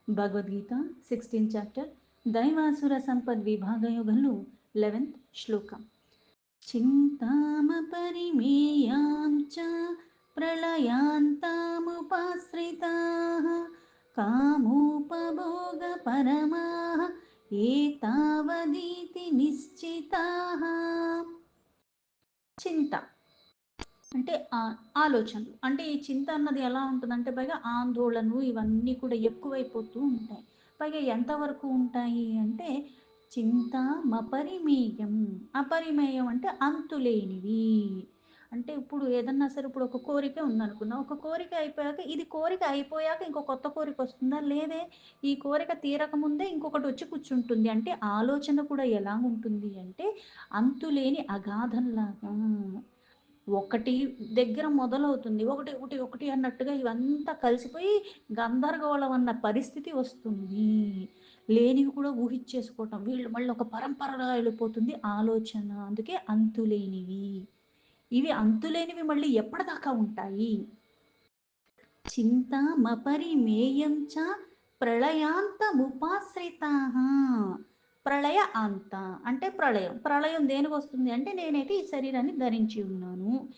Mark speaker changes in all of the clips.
Speaker 1: Bhagavad Gita 16th chapter దైవాసుర సంపద్ విభాగయోగంలో 11th శ్లోక. చింతామపరిమేయాం చ ప్రళయాంతాముపాశ్రితాః కామోపభోగపరమాః ఏతావదీతి నిశ్చితాః. చింత అంటే ఆలోచనలు. అంటే ఈ చింత అన్నది ఎలా ఉంటుందంటే పైగా ఆందోళనలు ఇవన్నీ కూడా ఎక్కువైపోతూ ఉంటాయి. పైగా ఎంతవరకు ఉంటాయి అంటే చింతామపరిమేయం. అపరిమేయం అంటే అంతులేనివి. అంటే ఇప్పుడు ఏదన్నా సరే ఇప్పుడు ఒక కోరిక ఉందనుకుందాం. ఒక కోరిక అయిపోయాక ఇది కోరిక అయిపోయాక ఇంకో కొత్త కోరిక వస్తుందా? లేదే. ఈ కోరిక తీరకముందే ఇంకొకటి వచ్చి కూర్చుంటుంది. అంటే ఆలోచన కూడా ఎలా ఉంటుంది అంటే అంతులేని అగాధంలాగా. ఒకటి దగ్గర మొదలవుతుంది. ఒకటి, ఒకటి, ఒకటి అన్నట్టుగా ఇవంతా కలిసిపోయి గందరగోళం అన్న పరిస్థితి వస్తుంది. లేనివి కూడా ఊహిచ్చేసుకోవటం. వీళ్ళు మళ్ళీ ఒక పరంపరగా వెళ్ళిపోతుంది ఆలోచన. అందుకే అంతులేనివి. ఇవి అంతులేనివి మళ్ళీ ఎప్పటిదాకా ఉంటాయి? చింతామపరిమేయం చ ప్రళయాంతముపాశ్రితాః. ప్రళయ అంత అంటే ప్రళయం. ప్రళయం దేనికొస్తుంది అంటే నేనైతే ఈ శరీరాన్ని ధరించి ఉన్నాను.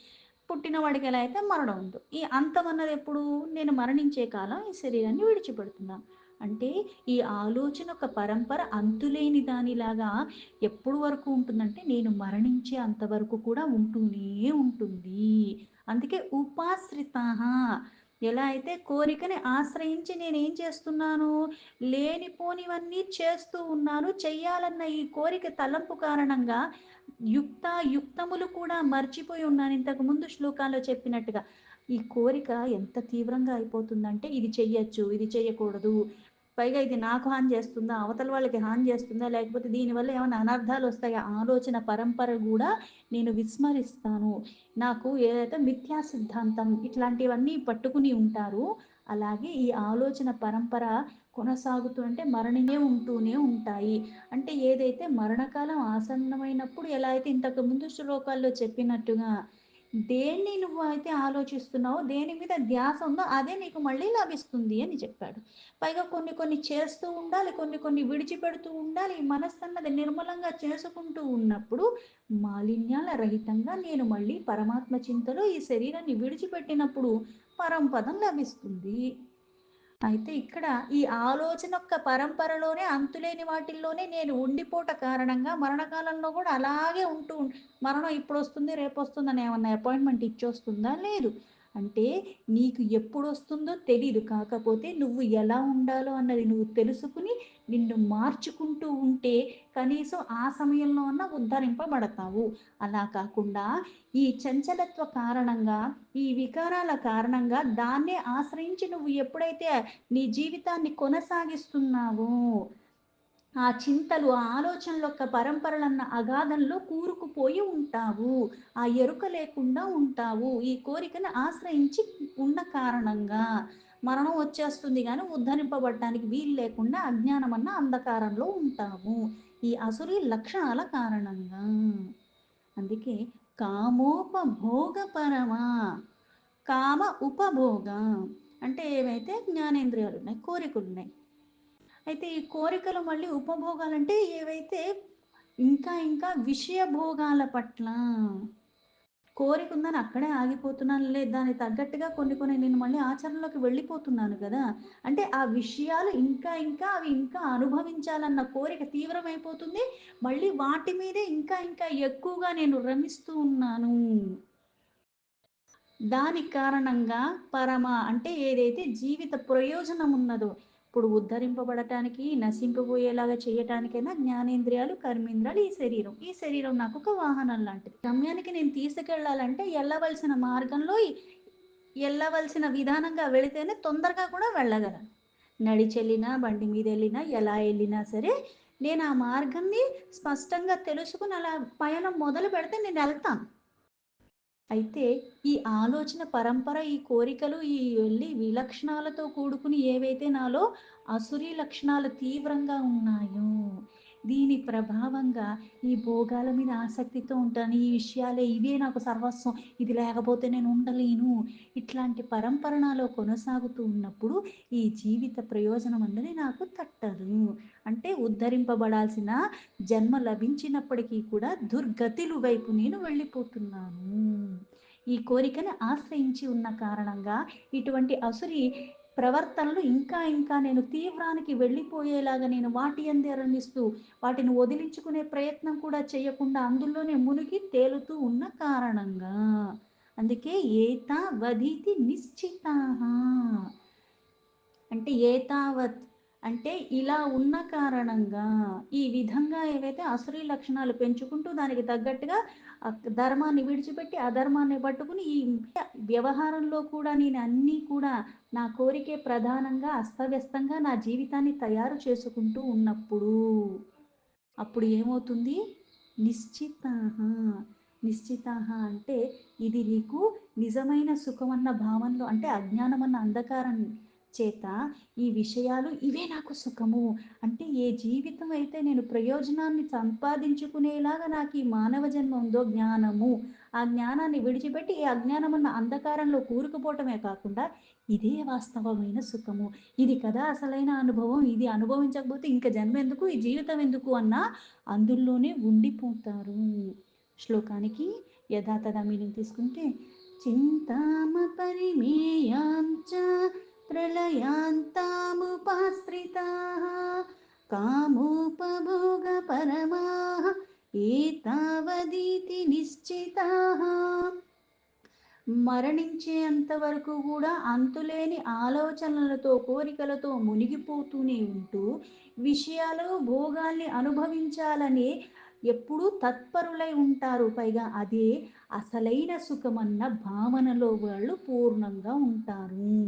Speaker 1: పుట్టినవాడికి ఎలా అయితే మరణం ఉందో. ఈ అంతం అన్నది ఎప్పుడు? నేను మరణించే కాలం ఈ శరీరాన్ని విడిచిపెడుతున్నాను. అంటే ఈ ఆలోచన ఒక పరంపర అంతులేని దానిలాగా ఎప్పుడు వరకు ఉంటుందంటే నేను మరణించే అంతవరకు కూడా ఉంటూనే ఉంటుంది. అందుకే ఉపాశ్రితాః. ఎలా అయితే కోరికని ఆశ్రయించి నేనేం చేస్తున్నాను? లేనిపోనివన్నీ చేస్తూ ఉన్నాను. చెయ్యాలన్న ఈ కోరిక తలంపు కారణంగా యుక్తములు కూడా మర్చిపోయి ఉన్నాను. ఇంతకుముందు శ్లోకాల్లో చెప్పినట్టుగా. ఈ కోరిక ఎంత తీవ్రంగా అయిపోతుందంటే ఇది చెయ్యొచ్చు, ఇది చెయ్యకూడదు. పైగా ఇది నాకు హాని చేస్తుందా? అవతల వాళ్ళకి హాని చేస్తుందా? లేకపోతే దీనివల్ల ఏమైనా అనర్థాలు వస్తాయా? ఆలోచన పరంపర గూడా నేను విస్మరిస్తాను. నాకు ఏదైతే మిథ్యా సిద్ధాంతం ఇట్లాంటివన్నీ పట్టుకుని ఉంటారు. అలాగే ఈ ఆలోచన పరంపర కొనసాగుతూ అంటే ఉంటూనే ఉంటాయి. అంటే ఏదైతే మరణకాలం ఆసన్నమైనప్పుడు ఎలా అయితే ఇంతకు ముందు శ్లోకాల్లో చెప్పినట్టుగా దేన్ని నువ్వు అయితే ఆలోచిస్తున్నావో, దేని మీద ధ్యాస ఉందో అదే నీకు మళ్ళీ లభిస్తుంది అని చెప్పాడు. పైగా కొన్ని కొన్ని చేస్తూ ఉండాలి, కొన్ని కొన్ని విడిచిపెడుతూ ఉండాలి. ఈ మనస్సన్నది నిర్మలంగా చేసుకుంటూ ఉన్నప్పుడు మాలిన్యాల రహితంగా నేను మళ్ళీ పరమాత్మ చింతలో ఈ శరీరాన్ని విడిచిపెట్టినప్పుడు పరంపదం లభిస్తుంది. అయితే ఇక్కడ ఈ ఆలోచన యొక్క పరంపరలోనే అంతులేని వాటిల్లోనే నేను ఉండిపోట కారణంగా మరణకాలంలో కూడా అలాగే మరణం ఇప్పుడొస్తుంది రేపొస్తుందని ఏమన్నా అపాయింట్మెంట్ ఇచ్చొస్తుందా? లేదు. అంటే నీకు ఎప్పుడొస్తుందో తెలీదు. కాకపోతే నువ్వు ఎలా ఉండాలో అన్నది నువ్వు తెలుసుకుని నిన్ను మార్చుకుంటూ ఉంటే కనీసం ఆ సమయంలో అన్నా ఉద్ధరింపబడతావు. అలా కాకుండా ఈ చంచలత్వ కారణంగా, ఈ వికారాల కారణంగా దాన్నే ఆశ్రయించి నువ్వు ఎప్పుడైతే నీ జీవితాన్ని కొనసాగిస్తున్నావో, ఆ చింతలు, ఆ ఆలోచనల యొక్క పరంపరలన్న అగాధంలో కూరుకుపోయి ఉంటావు. ఆ ఎరుక లేకుండా ఉంటావు. ఈ కోరికను ఆశ్రయించి ఉన్న కారణంగా మరణం వచ్చేస్తుంది గానీ ఉద్ధరింపబడటానికి వీలు లేకుండా అజ్ఞానమన్న అంధకారంలో ఉంటావు. ఈ అసురీ లక్షణాల కారణంగా. అందుకే కామోపభోగపరమా. కామ ఉపభోగ అంటే ఏవైతే జ్ఞానేంద్రియాలున్నాయి, కోరికలున్నాయి. అయితే ఈ కోరికలు మళ్ళీ ఉపభోగాలంటే ఏవైతే ఇంకా ఇంకా విషయ భోగాల పట్ల కోరిక ఉందని అక్కడే ఆగిపోతున్నాను లేదు, దానికి తగ్గట్టుగా కొన్ని కొన్ని నేను మళ్ళీ ఆచరణలోకి వెళ్ళిపోతున్నాను కదా. అంటే ఆ విషయాలు ఇంకా ఇంకా అవి ఇంకా అనుభవించాలన్న కోరిక తీవ్రమైపోతుంది. మళ్ళీ వాటి మీదే ఇంకా ఇంకా ఎక్కువగా నేను రమిస్తూ ఉన్నాను. దాని కారణంగా అంటే ఏదైతే జీవిత ప్రయోజనం ఉన్నదో, ఇప్పుడు ఉద్ధరింపబడటానికి, నశింపబోయేలాగా చేయటానికైనా జ్ఞానేంద్రియాలు, కర్మేంద్రియాలు, ఈ శరీరం నాకు ఒక వాహనం లాంటిది. గమ్యానికి నేను తీసుకెళ్ళాలంటే ఎళ్ళవలసిన మార్గంలో ఎళ్ళవలసిన విధానంగా వెళితేనే తొందరగా కూడా వెళ్ళగలను. నడిచెళ్ళినా, బండి మీద వెళ్ళినా, ఎలా వెళ్ళినా సరే నేను ఆ మార్గాన్ని స్పష్టంగా తెలుసుకుని అలా పయనం మొదలు పెడితే నేను వెళ్తాను. అయితే ఈ ఆలోచన పరంపర, ఈ కోరికలు, ఈ విలక్షణాలతో కూడుకుని ఏవైతే నాలో అసురీ లక్షణాలు తీవ్రంగా ఉన్నాయో, దీని ప్రభావంగా ఈ భోగాల మీద ఆసక్తితో ఉంటాను. ఈ విషయాలే ఇవే నాకు సర్వస్వం. ఇది లేకపోతే నేను ఉండలేను. ఇట్లాంటి పరంపర నాలో కొనసాగుతూ ఉన్నప్పుడు ఈ జీవిత ప్రయోజనం అన్నది నాకు తట్టదు. అంటే ఉద్ధరింపబడాల్సిన జన్మ లభించినప్పటికీ కూడా దుర్గతులు వైపు నేను వెళ్ళిపోతున్నాను. ఈ కోరికని ఆశ్రయించి ఉన్న కారణంగా ఇటువంటి అసురి ప్రవర్తనలు ఇంకా ఇంకా నేను తీవ్రానికి వెళ్ళిపోయేలాగా నేను వాటి యందే రమిస్తూ వాటిని వదిలించుకునే ప్రయత్నం కూడా చేయకుండా అందులోనే మునిగి తేలుతూ ఉన్న కారణంగా. అందుకే ఏతావధీతి నిశ్చితాః. అంటే ఏతావత్ అంటే ఇలా ఉన్న కారణంగా ఈ విధంగా ఏవైతే అసురీ లక్షణాలు పెంచుకుంటూ దానికి తగ్గట్టుగా ధర్మాన్ని విడిచిపెట్టి అధర్మాన్ని పట్టుకుని ఈ వ్యవహారంలో కూడా నేను అన్నీ కూడా నా కోరికే ప్రధానంగా అస్తవ్యస్తంగా నా జీవితాన్ని తయారు చేసుకుంటూ ఉన్నప్పుడు అప్పుడు ఏమవుతుంది? నిశ్చితాహ. నిశ్చితాహ అంటే ఇది నీకు నిజమైన సుఖమన్న భావనలో అంటే అజ్ఞానమన్న అంధకారం చేత ఈ విషయాలు ఇవే నాకు సుఖము. అంటే ఏ జీవితం అయితే నేను ప్రయోజనాన్ని సంపాదించుకునేలాగా నాకు ఈ మానవ జన్మ ఉందో జ్ఞానము. ఆ జ్ఞానాన్ని విడిచిపెట్టి ఈ అజ్ఞానమన్న అంధకారంలో కూరుకుపోవటమే కాకుండా ఇదే వాస్తవమైన సుఖము. ఇది కదా అసలైన అనుభవం. ఇది అనుభవించకపోతే ఇంక జన్మెందుకు? ఈ జీవితం ఎందుకు? అన్న అందులోనే ఉండిపోతారు. శ్లోకానికి యథాతథ మీనింగ్ తీసుకుంటే చింతామపరిమేయాం చ ప్రళయాంతాముపాశ్రితాః కామోపభోగపరమాః ఏతావదీతి నిశ్చితాః. మరణించేంత వరకు కూడా అంతులేని ఆలోచనలతో, కోరికలతో మునిగిపోతూనే ఉంటూ, విషయాలు, భోగాల్ని అనుభవించాలని ఎప్పుడూ తత్పరులై ఉంటారు. పైగా అదే అసలైన సుఖమన్న భావనలో వాళ్ళు పూర్ణంగా ఉంటారు.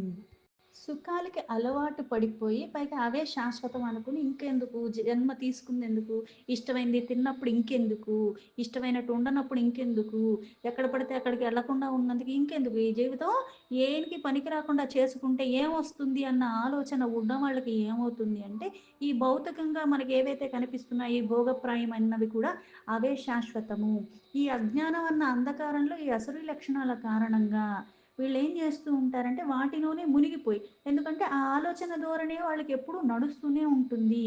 Speaker 1: సుఖాలకి అలవాటు పడిపోయి పైగా అవే శాశ్వతం అనుకుని ఇంకెందుకు జన్మ తీసుకుందెందుకు? ఇష్టమైంది తిన్నప్పుడు ఇంకెందుకు? ఇష్టమైనట్టు ఉండనప్పుడు ఇంకెందుకు? ఎక్కడ పడితే అక్కడికి వెళ్ళకుండా ఉన్నందుకు ఇంకెందుకు? ఈ జీవితం ఏనికి పనికి రాకుండా చేసుకుంటే ఏమొస్తుంది అన్న ఆలోచన ఉన్నవాళ్ళకి ఏమవుతుంది అంటే, ఈ భౌతికంగా మనకి ఏవైతే కనిపిస్తున్నాయో ఈ భోగప్రాయమైనవి కూడా అవే శాశ్వతము. ఈ అజ్ఞానం అన్న అంధకారంలో ఈ అసురీ లక్షణాల కారణంగా వీళ్ళేం చేస్తూ ఉంటారంటే వాటిలోనే మునిగిపోయి ఎందుకంటే ఆ ఆలోచన ధోరణి వాళ్ళకి ఎప్పుడూ నడుస్తూనే ఉంటుంది.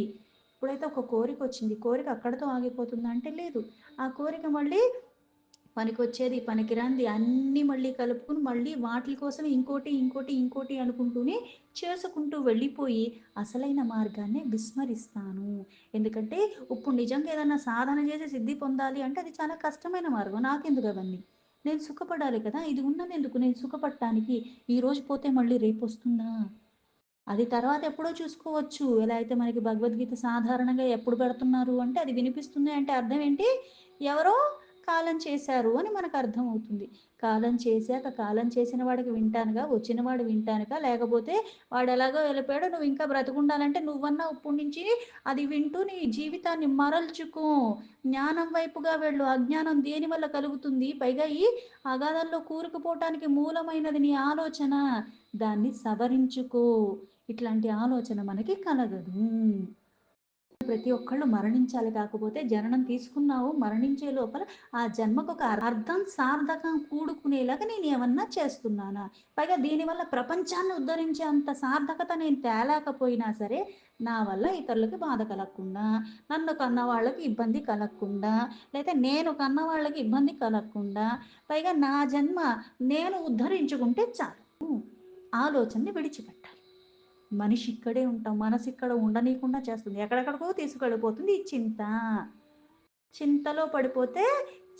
Speaker 1: ఇప్పుడైతే ఒక కోరిక వచ్చింది. కోరిక అక్కడితో ఆగిపోతుందా అంటే లేదు. ఆ కోరిక మళ్ళీ పనికొచ్చేది, పనికిరానిది అన్నీ మళ్ళీ కలుపుకొని మళ్ళీ వాటిల కోసం ఇంకోటి, ఇంకోటి, ఇంకోటి అనుకుంటూనే చేసుకుంటూ వెళ్ళిపోయి అసలైన మార్గాన్నే విస్మరిస్తాను. ఎందుకంటే ఇప్పుడు నిజంగా ఏదన్నా సాధన చేసి సిద్ధి పొందాలి అంటే అది చాలా కష్టమైన మార్గం. నాకెందుకు అవన్నీ? నేను సుఖపడాలి కదా! ఇది ఉన్నదెందుకు నేను సుఖపడటానికి? ఈరోజు పోతే మళ్ళీ రేపొస్తుందా? అది తర్వాత ఎప్పుడో చూసుకోవచ్చు. ఎలా అయితే మనకి భగవద్గీత సాధారణంగా ఎప్పుడు పెడుతున్నారు అంటే, అది వినిపిస్తుంది అంటే అర్థం ఏంటి? ఎవరో కాలం చేశారు అని మనకు అర్థమవుతుంది. కాలం చేశాక, కాలం చేసిన వాడికి వింటానుగా, వచ్చినవాడు వింటానుగా, లేకపోతే వాడెలాగో వెళ్ళిపోయాడు, నువ్వు ఇంకా బ్రతికుండాలంటే నువ్వన్నా ఇప్పటి నుంచి అది వింటూ నీ జీవితాన్ని మరల్చుకో. జ్ఞానం వైపుగా వెళ్ళు. అజ్ఞానం దేని వల్ల కలుగుతుంది? పైగా ఈ అగాధంలో కూరుకుపోవటానికి మూలమైనది నీ ఆలోచన. దాన్ని సవరించుకో. ఇట్లాంటి ఆలోచన మనకి కలగదు. ప్రతి ఒక్కళ్ళు మరణించాలి. కాకపోతే జననం తీసుకున్నావు, మరణించే లోపల ఆ జన్మకొక అర్థం, సార్థకం కూడుకునేలాగా నేనేమన్నా చేస్తున్నానా? పైగా దీనివల్ల ప్రపంచాన్ని ఉద్ధరించే అంత సార్థకత నేను తేలేకపోయినా సరే, నా వల్ల ఇతరులకి బాధ కలగకుండా, నన్ను కన్నవాళ్ళకి ఇబ్బంది కలగకుండా, లేతే నేను కన్నవాళ్ళకి ఇబ్బంది కలగకుండా, పైగా నా జన్మ నేను ఉద్ధరించుకుంటే చాలు. ఆలోచనని విడిచిపెట్టాలి. మనిషి ఇక్కడే ఉంటాం. మనసు ఇక్కడ ఉండనీయకుండా చేస్తుంది. ఎక్కడెక్కడికో తీసుకెళ్ళిపోతుంది ఈ చింత. చింతలో పడిపోతే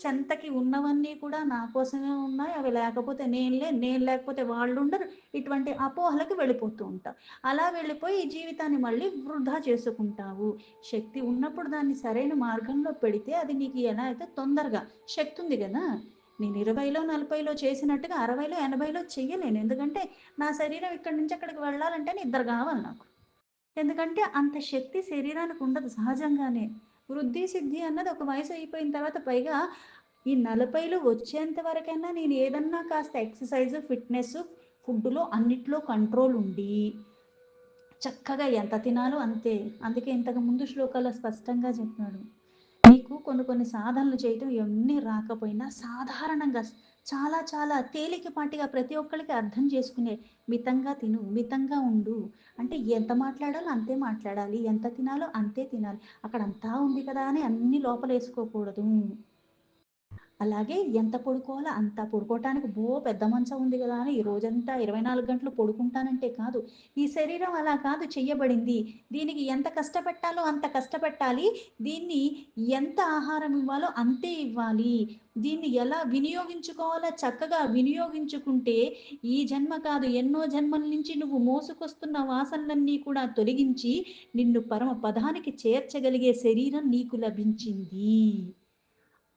Speaker 1: చెంతకి ఉన్నవన్నీ కూడా నా కోసమే ఉన్నాయి. అవి లేకపోతే నేను లేకపోతే వాళ్ళుండరు. ఇటువంటి అపోహలకి వెళ్ళిపోతూ ఉంటాం. అలా వెళ్ళిపోయి ఈ జీవితాన్ని మళ్ళీ వృధా చేసుకుంటావు. శక్తి ఉన్నప్పుడు దాన్ని సరైన మార్గంలో పెడితే అది నీకు ఎలా అయితే తొందరగా శక్తి ఉంది గదా! నేను 20లో, 40లో చేసినట్టుగా 60లో, 80లో చెయ్యలేను. ఎందుకంటే నా శరీరం ఇక్కడి నుంచి అక్కడికి వెళ్ళాలంటే నిద్ర గావాలి నాకు. ఎందుకంటే అంత శక్తి శరీరానికి ఉండదు సహజంగానే. వృద్ధి, సిద్ధి అన్నది ఒక వయసు అయిపోయిన తర్వాత పైగా ఈ 40లో వచ్చేంత వరకైనా నేను ఏదన్నా కాస్త ఎక్సర్‌సైజ్, ఫిట్‌నెస్, ఫుడ్‌లో అన్నిట్లో కంట్రోల్ ఉండి చక్కగా ఎంత తినాలో అంతే. అందుకే ఇంతకు ముందు శ్లోకాల్లో స్పష్టంగా చెప్పాడు. నీకు కొన్ని కొన్ని సాధనలు చేయటం ఇవన్నీ రాకపోయినా సాధారణంగా చాలా చాలా తేలికపాటిగా ప్రతి ఒక్కళ్ళకి అర్థం చేసుకునే మితంగా తిను, మితంగా ఉండు. అంటే ఎంత మాట్లాడాలో అంతే మాట్లాడాలి. ఎంత తినాలో అంతే తినాలి. అక్కడ అంతా ఉంది కదా అని అన్నీ లోపలేసుకోకూడదు. అలాగే ఎంత పడుకోవాలో అంత పడుకోవటానికి పెద్ద మంచం ఉంది గదా అని ఈ రోజంతా 24 గంటలు పడుకుంటానంటే కాదు. ఈ శరీరం అలా కాదు చెయ్యబడింది. దీనికి ఎంత కష్టపెట్టాలో అంత కష్టపెట్టాలి. దీన్ని ఎంత ఆహారం ఇవ్వాలో అంతే ఇవ్వాలి. దీన్ని ఎలా వినియోగించుకోవాలో చక్కగా వినియోగించుకుంటే ఈ జన్మ కాదు ఎన్నో జన్మల నుంచి నువ్వు మోసుకొస్తున్న వాసనలన్నీ కూడా తొలగించి నిన్ను పరమ పదానికి చేర్చగలిగే శరీరం నీకు లభించింది.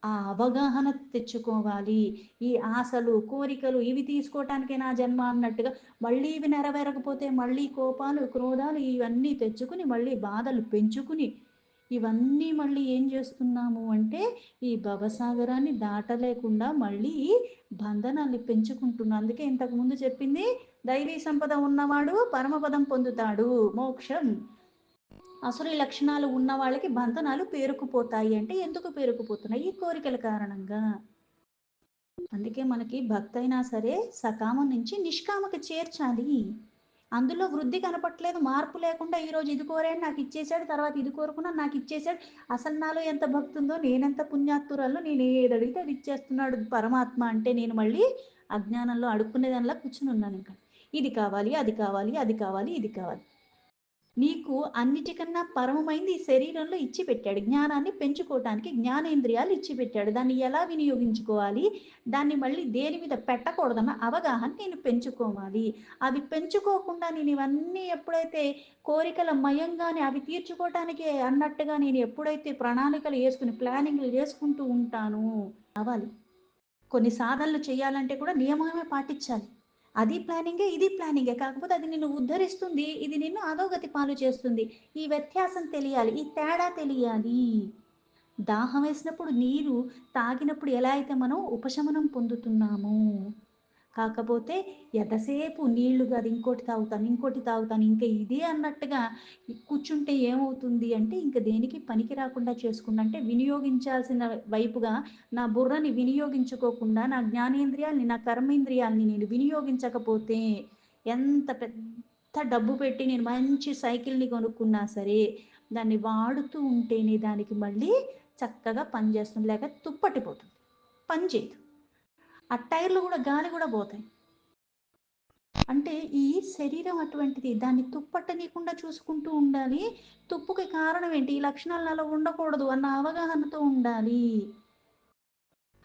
Speaker 1: ఆ అవగాహన తెచ్చుకోవాలి. ఈ ఆశలు, కోరికలు ఇవి తీసుకోవటానికే నా జన్మ అన్నట్టుగా మళ్ళీ ఇవి నెరవేరకపోతే మళ్ళీ కోపాలు, క్రోధాలు ఇవన్నీ తెచ్చుకుని, మళ్ళీ బాధలు పెంచుకుని, ఇవన్నీ మళ్ళీ ఏం చేస్తున్నాము అంటే, ఈ భవసాగరాన్ని దాటలేకుండా మళ్ళీ బంధనాల్ని పెంచుకుంటున్నాం. అందుకే ఇంతకుముందు చెప్పింది దైవీ సంపద ఉన్నవాడు పరమపదం పొందుతాడు. మోక్షం. అసురీ లక్షణాలు ఉన్న వాళ్ళకి బంధనాలు పేరుకుపోతాయి అంటే ఎందుకు పేరుకుపోతున్నాయి? ఈ కోరికల కారణంగా. అందుకే మనకి భక్తయినా సరే సకామం నుంచి నిష్కామకి చేర్చాలి. అందులో వృద్ధి కనపట్లేదు. మార్పు లేకుండా ఈరోజు ఇది కోరాను నాకిచ్చేసాడు. తర్వాత ఇది కోరుకున్నా నాకిచ్చేసాడు. అసలు నాలో ఎంత భక్తుందో, నేనెంత పుణ్యాత్తురాలినో, నేను ఏదడిగితే అది ఇచ్చేస్తున్నాడు పరమాత్మ అంటే నేను మళ్ళీ అజ్ఞానంలో అడుక్కునే దానిలా కూర్చునున్నానింక. ఇది కావాలి, అది కావాలి, అది కావాలి, ఇది కావాలి. నీకు అన్నిటికన్నా పరమమైంది ఈ శరీరంలో ఇచ్చి పెట్టాడు. జ్ఞానాన్ని పెంచుకోవటానికి జ్ఞానేంద్రియాలు ఇచ్చి పెట్టాడు. దాన్ని ఎలా వినియోగించుకోవాలి? దాన్ని మళ్ళీ దేని మీద పెట్టకూడదన్న అవగాహన నేను పెంచుకోవాలి. అవి పెంచుకోకుండా నేను ఇవన్నీ ఎప్పుడైతే కోరికల మయంగానే అవి తీర్చుకోవటానికే అన్నట్టుగా నేను ఎప్పుడైతే ప్రణాళికలు యేసుకుని ప్లానింగ్‌లు చేసుకుంటూ ఉంటానో అవ్వాలి. కొన్ని సాధనలు చేయాలంటే కూడా నియమమే పాటించాలి. అది ప్లానింగే, ఇది ప్లానింగే. కాకపోతే అది నిన్ను ఉద్ధరిస్తుంది. ఇది నిన్ను అధోగతి పాలు చేస్తుంది. ఈ వ్యత్యాసం తెలియాలి. ఈ తేడా తెలియాలి. దాహం వేసినప్పుడు నీరు తాగినప్పుడు ఎలా అయితే మనం ఉపశమనం పొందుతున్నామో, కాకపోతే ఎంతసేపు నీళ్లు కాదు ఇంకోటి తాగుతాను, ఇంకోటి తాగుతాను, ఇంకా ఇదే అన్నట్టుగా కూర్చుంటే ఏమవుతుంది అంటే ఇంక దేనికి పనికి రాకుండా చేసుకుండా అంటే వినియోగించాల్సిన వైపుగా నా బుర్రని వినియోగించుకోకుండా నా జ్ఞానేంద్రియాల్ని, నా కర్మేంద్రియాల్ని నేను వినియోగించకపోతే ఎంత పెద్ద డబ్బు పెట్టి నేను మంచి సైకిల్‌ని కొనుక్కున్నా సరే, దాన్ని వాడుతూ ఉంటేనే దానికి మళ్ళీ చక్కగా పనిచేస్తుంది. లేక తుప్పట్టిపోతుంది. పని చేయదు. ఆ టైర్‌లు గూడా గాలి గూడా పోతాయి. అంటే ఈ శరీరం అటువంటిది. దాన్ని తుప్పట్టనీయకుండా చూసుకుంటూ ఉండాలి. తుప్పుకి కారణం ఏంటి? ఈ లక్షణాలు నాలో ఉండకూడదు అన్న అవగాహనతో ఉండాలి.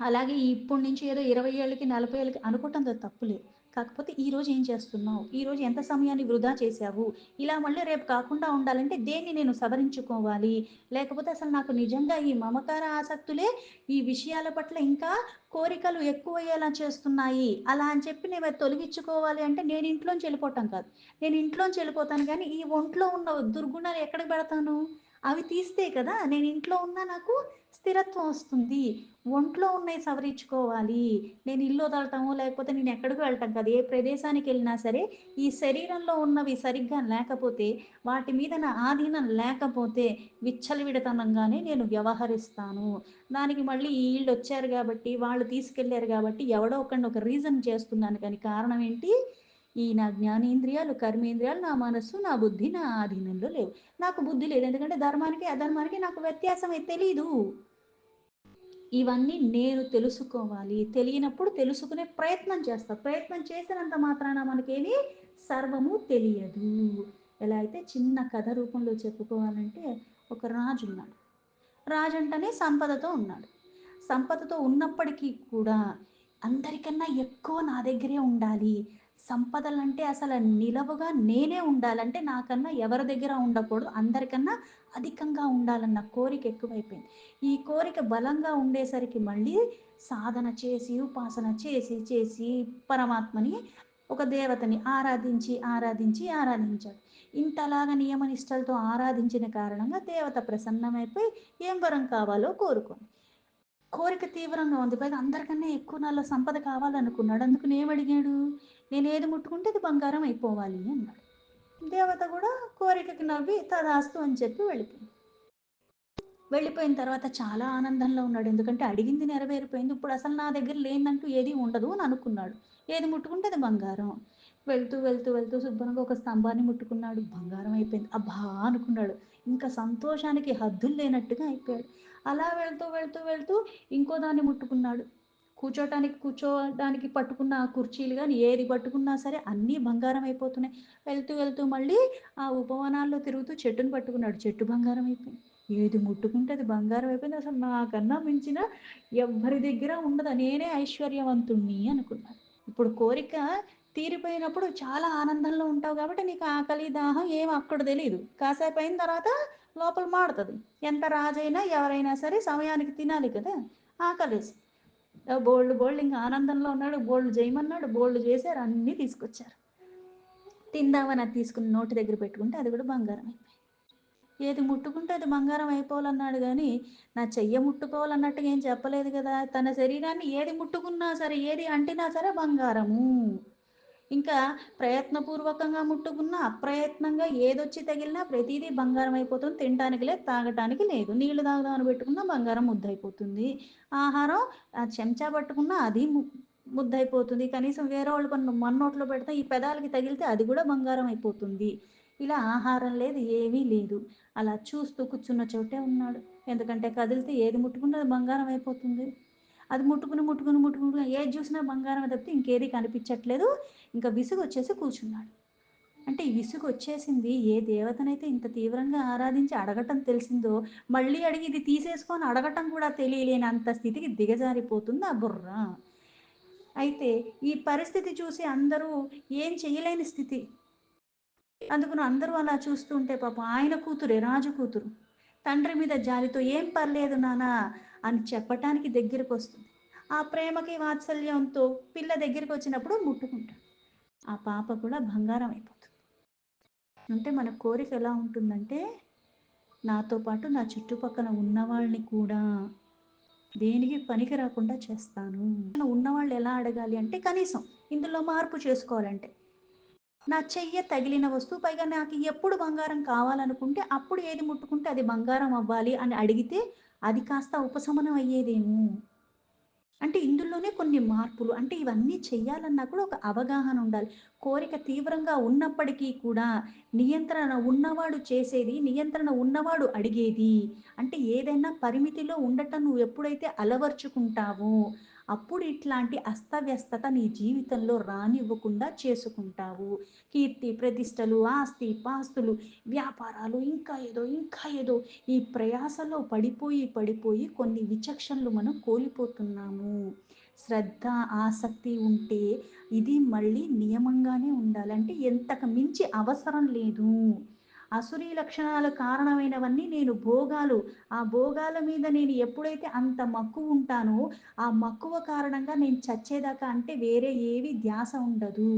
Speaker 1: అలాగే ఇప్పటి నుంచి ఏదో 20 ఏళ్ళకి, 40 ఏళ్ళకి అనుకోవటంలో తప్పు లేదు. కాకపోతే ఈరోజు ఏం చేస్తున్నావు? ఈరోజు ఎంత సమయాన్ని వృధా చేశావు? ఇలా మళ్ళీ రేపు కాకుండా ఉండాలంటే దేన్ని నేను సవరించుకోవాలి? లేకపోతే అసలు నాకు నిజంగా ఈ మమకార ఆసక్తులే ఈ విషయాల పట్ల ఇంకా కోరికలు ఎక్కువయ్యేలా చేస్తున్నాయి. అలా అని చెప్పి నేను అవి తొలగించుకోవాలి అంటే నేను ఇంట్లోంచి వెళ్ళిపోవటం కాదు. నేను ఇంట్లోంచి వెళ్ళిపోతాను కానీ ఈ ఒంట్లో ఉన్న దుర్గుణాలు ఎక్కడికి పెడతాను? అవి తీస్తే కదా నేను ఇంట్లో ఉన్నా నాకు స్థిరత్వం వస్తుంది. ఒంట్లో ఉన్నయి సవరించుకోవాలి. నేను ఇల్లు వదలటమో, లేకపోతే నేను ఎక్కడికో వెళ్ళటం కాదు. ఏ ప్రదేశానికెళ్ళినా సరే, ఈ శరీరంలో ఉన్నవి సరిగ్గా లేకపోతే, వాటి మీద నా ఆధీనం లేకపోతే, విచ్చలవిడితనంగానే నేను వ్యవహరిస్తాను. దానికి మళ్ళీ ఈళ్ళొచ్చారు గాబట్టి, వాళ్ళు తీసుకెళ్లారు గాబట్టి, ఎవడో ఒకడిని ఒక రీజన్ చేస్తున్నాను కానీ, కారణం ఏంటి? ఈ నా జ్ఞానేంద్రియాలు, కర్మేంద్రియాలు, నా మనస్సు, నా బుద్ధి నా ఆధీనంలో లేవు. నాకు బుద్ధి లేదు. ఎందుకంటే ధర్మానికి, అధర్మానికి నాకు వ్యత్యాసమే తెలీదు. ఇవన్నీ నేను తెలుసుకోవాలి. తెలియనప్పుడు తెలుసుకునే ప్రయత్నం చేస్తా. ప్రయత్నం చేసినంత మాత్రాన మనకేమి సర్వము తెలియదు. ఎలా అయితే చిన్న కథ రూపంలో చెప్పుకోవాలంటే ఒక రాజున్నాడు. రాజంటనే సంపదతో ఉన్నాడు. సంపదతో ఉన్నప్పటికీ కూడా అందరికన్నా ఎక్కువ నా దగ్గరే ఉండాలి. సంపదలంటే అసల నిలవుగా నేనే ఉండాలి. అంటే నాకన్నా ఎవరి దగ్గర ఉండకూడదు. అందరికన్నా అధికంగా ఉండాలన్న కోరిక ఎక్కువైపోయింది. ఈ కోరిక బలంగా ఉండేసరికి మళ్ళీ సాధన చేసి, ఉపాసన చేసి, చేసి పరమాత్మని ఒక దేవతని ఆరాధించి, ఆరాధించి, ఆరాధించాడు. ఇంతలాగా నియమ నిష్టలతో ఆరాధించిన కారణంగా దేవత ప్రసన్నమైపోయి ఏం వరం కావాలో కోరుకుంది. కోరిక తీవ్రంగా ఉంది. పైగా అందరికన్నా ఎక్కువ నాలో సంపద కావాలనుకున్నాడు. అందుకని ఏమడిగాడు? నేనేది ముట్టుకుంటే అది బంగారం అయిపోవాలి అన్నాడు. దేవత గూడా కోరికకి నవ్వి తథాస్తు అని చెప్పి వెళ్ళిపోయింది. వెళ్ళిపోయిన తర్వాత చాలా ఆనందంలో ఉన్నాడు. ఎందుకంటే అడిగింది నెరవేరిపోయింది. ఇప్పుడసలు నా దగ్గర లేనిదంటూ ఏది ఉండదు అని అనుకున్నాడు. ఏది ముట్టుకుంటే అది బంగారం. వెళ్తూ శుభ్రంగా ఒక స్తంభాన్ని ముట్టుకున్నాడు. బంగారం అయిపోయింది. అబ్బా! అనుకున్నాడు. ఇంకా సంతోషానికి హద్దులు లేనట్టుగా అయిపోయాడు. అలా వెళ్తూ ఇంకో దాన్ని ముట్టుకున్నాడు. కూర్చోడానికి పట్టుకున్న ఆ కుర్చీలు గాని, ఏది పట్టుకున్నా సరే అన్నీ బంగారం అయిపోతున్నాయి. వెళ్తూ మళ్ళీ ఆ ఉపవనాల్లో తిరుగుతూ చెట్టుని పట్టుకున్నాడు. చెట్టు బంగారం అయిపోయింది. ఏది ముట్టుకుంటే అది బంగారం అయిపోయింది. అసలు నాకన్నా మించిన ఎవ్వరి దగ్గర ఉండదు. నేనే ఐశ్వర్యవంతుడిని అనుకున్నాను. ఇప్పుడు కోరిక తీరిపోయినప్పుడు చాలా ఆనందంలో ఉంటావు కాబట్టి నీకు ఆకలి, దాహం ఏం అక్కడ తెలీదు. కాసేపు అయిన తర్వాత లోపల మాడుతది. ఎంత రాజైనా ఎవరైనా సరే సమయానికి తినాలి కదా! ఆకలేసి. బోలెడు ఇంక ఆనందంలో ఉన్నాడు. బోలెడు జేయమన్నాడు. బోలెడు చేశారు. అన్నీ తీసుకొచ్చారు. తిందామని అది తీసుకొని నోటి దగ్గర పెట్టుకుంటే అది కూడా బంగారం అయిపోయింది. ఏది ముట్టుకుంటే అది బంగారం అయిపోవాలన్నాడు గానీ, నా చెయ్య ముట్టుకోవాలన్నట్టుగా ఏం చెప్పలేదు గదా! తన శరీరాన్ని ఏది ముట్టుకున్నా సరే, ఏది అంటినా సరే బంగారము. ఇంకా ప్రయత్నపూర్వకంగా ముట్టుకున్నా, అప్రయత్నంగా ఏదొచ్చి తగిలినా ప్రతీదీ బంగారం అయిపోతుంది. తినటానికి లేదు, తాగటానికి లేదు. నీళ్లు తాగుదామని పెట్టుకున్నా బంగారం ముద్దయిపోతుంది. ఆహారం చెంచా పట్టుకున్నా అది ముద్దయిపోతుంది. కనీసం వేరేవాళ్ళు మన నోట్లో పెడితే ఈ పెదాలకి తగిలితే అది గూడా బంగారం అయిపోతుంది. ఇలా ఆహారం లేదు, ఏమీ లేదు. అలా చూస్తూ కూర్చున్న చోటే ఉన్నాడు. ఎందుకంటే కదిలితే ఏది ముట్టుకున్నా అది బంగారం అయిపోతుంది. అది ముట్టుకుని ఏది జూసినా బంగారమే తప్పితే ఇంకేది కనిపించట్లేదు. ఇంక విసుగొచ్చేసి కూర్చున్నాడు. అంటే ఈ విసుగొచ్చేసింది ఏ దేవతనైతే ఇంత తీవ్రంగా ఆరాధించి అడగటం తెలిసిందో, మళ్ళీ అడిగి ఇది తీసేసుకో అని అడగటం కూడా తెలియలేనంత స్థితికి దిగజారిపోతుంది ఆ బుర్ర. అయితే ఈ పరిస్థితి చూసి అందరూ ఏం చేయలేని స్థితి. అందుకుని అందరూ అలా చూస్తూ ఉంటే పాపం ఆయన కూతురే రాజు కూతురు. తండ్రి మీద జాలితో "ఏం పర్లేదు నాన్న" అని చెప్పటానికి దగ్గరకొస్తుంది. ఆ ప్రేమకి వాత్సల్యంతో పిల్ల దగ్గరికొచ్చినప్పుడు ముట్టుకుంటాడు. ఆ పాప కూడా బంగారం అయిపోతుంది. అంటే మన కోరిక ఎలా ఉంటుందంటే, నాతో పాటు నా చుట్టుపక్కల ఉన్నవాళ్ళని కూడా దేనికి పనికి రాకుండా చేస్తాను. ఉన్నవాళ్ళు ఎలా అడగాలి అంటే కనీసం ఇందులో మార్పు చేసుకోవాలంటే నా చెయ్య తగిలిన వస్తువు పైగా నాకు ఎప్పుడు బంగారం కావాలనుకుంటే అప్పుడు ఏది ముట్టుకుంటే అది బంగారం అవ్వాలి అని అడిగితే అది కాస్త ఉపశమనం అయ్యేదేమో. అంటే ఇందులోనే కొన్ని మార్పులు. అంటే ఇవన్నీ చెయ్యాలన్నా కూడా ఒక అవగాహన ఉండాలి. కోరిక తీవ్రంగా ఉన్నప్పటికీ కూడా నియంత్రణ ఉన్నవాడు చేసేది, నియంత్రణ ఉన్నవాడు అడిగేది. అంటే ఏదైనా పరిమితిలో ఉండటం నువ్వు ఎప్పుడైతే అలవర్చుకుంటావో, అప్పుడు ఇట్లాంటి అస్తవ్యస్తత నీ జీవితంలో రానివ్వకుండా చేసుకుంటావు. కీర్తి, ప్రతిష్టలు, ఆస్తి, పాస్తులు, వ్యాపారాలు ఇంకా ఏదో ఈ ప్రయాసలో పడిపోయి కొన్ని విచక్షణలు మనం కోల్పోతున్నాము. శ్రద్ధ, ఆసక్తి ఉంటే ఇది మళ్ళీ నియమంగానే ఉండాలి. అంటే ఎంతకు మించి అవసరం లేదు. అసురీ లక్షణాల కారణమైనవన్నీ నేను భోగాలు. ఆ భోగాల మీద నేను ఎప్పుడైతే అంత మక్కువుంటానో, ఆ మక్కువ కారణంగా నేను చచ్చేదాకా అంటే వేరే ఏవి ధ్యాస ఉండదు.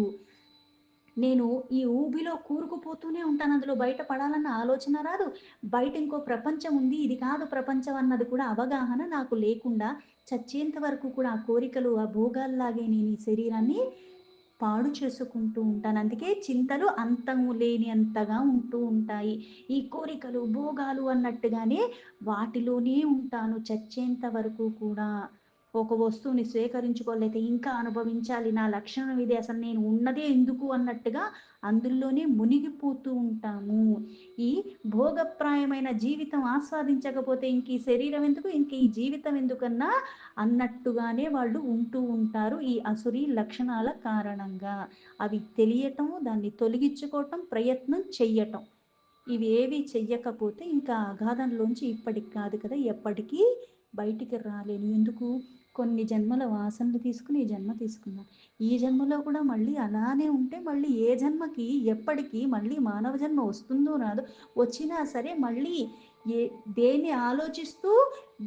Speaker 1: నేను ఈ ఊబిలో కూరుకుపోతూనే ఉంటాను. అందులో బయట పడాలన్న ఆలోచన రాదు. బయట ఇంకో ప్రపంచం ఉంది. ఇది కాదు ప్రపంచం అన్నది కూడా అవగాహన నాకు లేకుండా చచ్చేంత వరకు కూడా ఆ కోరికలు, ఆ భోగాల్లాగే నేను ఈ శరీరాన్ని పాడు చేసుకుంటూ ఉంటాను. అందుకే చింతలు అంతము లేని అంతగా ఉంటూ ఉంటాయి. ఈ కోరికలు, భోగాలు అన్నట్టుగానే వాటిలోనే ఉంటాను చచ్చేంత వరకు కూడా. ఒక వస్తువుని స్వీకరించుకోలేక ఇంకా అనుభవించాలి. నా లక్షణం ఇది. అసలు నేను ఉన్నదే ఎందుకు అన్నట్టుగా అందులోనే మునిగిపోతూ ఉంటాము. ఈ భోగప్రాయమైన జీవితం ఆస్వాదించకపోతే ఇంక ఈ శరీరం ఎందుకు? ఇంక ఈ జీవితం ఎందుకన్నా అన్నట్టుగానే వాళ్ళు ఉంటూ ఉంటారు. ఈ అసురీ లక్షణాల కారణంగా. అవి తెలియటం, దాన్ని తొలగించుకోవటం, ప్రయత్నం చెయ్యటం. ఇవేవి చెయ్యకపోతే ఇంకా అగాధంలోంచి ఇప్పటికి కాదు కదా! ఎప్పటికీ బయటికి రాలేను. ఎందుకు? కొన్ని జన్మల వాసనలు తీసుకొని ఈ జన్మ తీసుకున్నాను. ఈ జన్మలో కూడా మళ్ళీ అలానే ఉంటే మళ్ళీ ఏ జన్మకి, ఎప్పటికి మళ్ళీ మానవ జన్మ వస్తుందో రాదో, వచ్చినా సరే మళ్ళీ ఏ దేన్ని ఆలోచిస్తూ,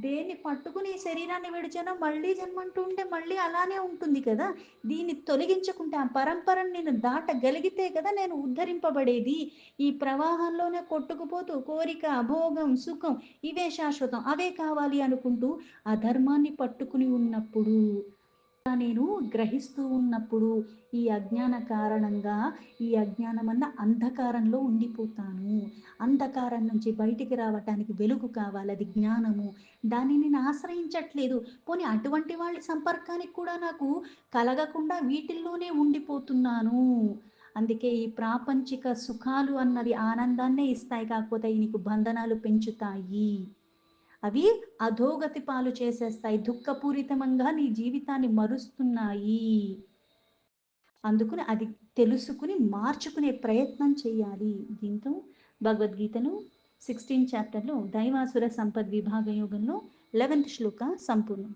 Speaker 1: దేన్ని పట్టుకుని ఈ శరీరాన్ని విడిచానో మళ్ళీ జన్మంటూ ఉంటే మళ్ళీ అలానే ఉంటుంది కదా! దీన్ని తొలగించుకుంటే ఆ పరంపరను నేను దాటగలిగితే కదా నేను ఉద్ధరింపబడేది. ఈ ప్రవాహంలోనే కొట్టుకుపోతూ కోరిక, భోగం, సుఖం ఇవే శాశ్వతం. అవే కావాలి అనుకుంటూ అధర్మాన్ని పట్టుకుని ఉన్నప్పుడు నేను గ్రహిస్తూ ఉన్నప్పుడు ఈ అజ్ఞాన కారణంగా ఈ అజ్ఞానమన్న అంధకారంలో ఉండిపోతాను. అంధకారం నుంచి బయటికి రావటానికి వెలుగు కావాలి. అది జ్ఞానము. దాన్ని నేను ఆశ్రయించట్లేదు. పోనీ అటువంటి వాళ్ళ సంపర్కానికి కూడా నాకు కలగకుండా వీటిల్లోనే ఉండిపోతున్నాను. అందుకే ఈ ప్రాపంచిక సుఖాలు అన్నవి ఆనందాన్నే ఇస్తాయి. కాకపోతే అయి నీకు బంధనాలు పెంచుతాయి. అవి అధోగతి పాలు చేసేస్తాయి. దుఃఖపూరితంగా నీ జీవితాన్ని మరుస్తున్నాయి. అందుకని అది తెలుసుకుని మార్చుకునే ప్రయత్నం చేయాలి. దీంతో భగవద్గీతలో 16 చాప్టర్‌లో దైవాసుర సంపద్విభాగ యోగంలో 11th శ్లోక సంపూర్ణం.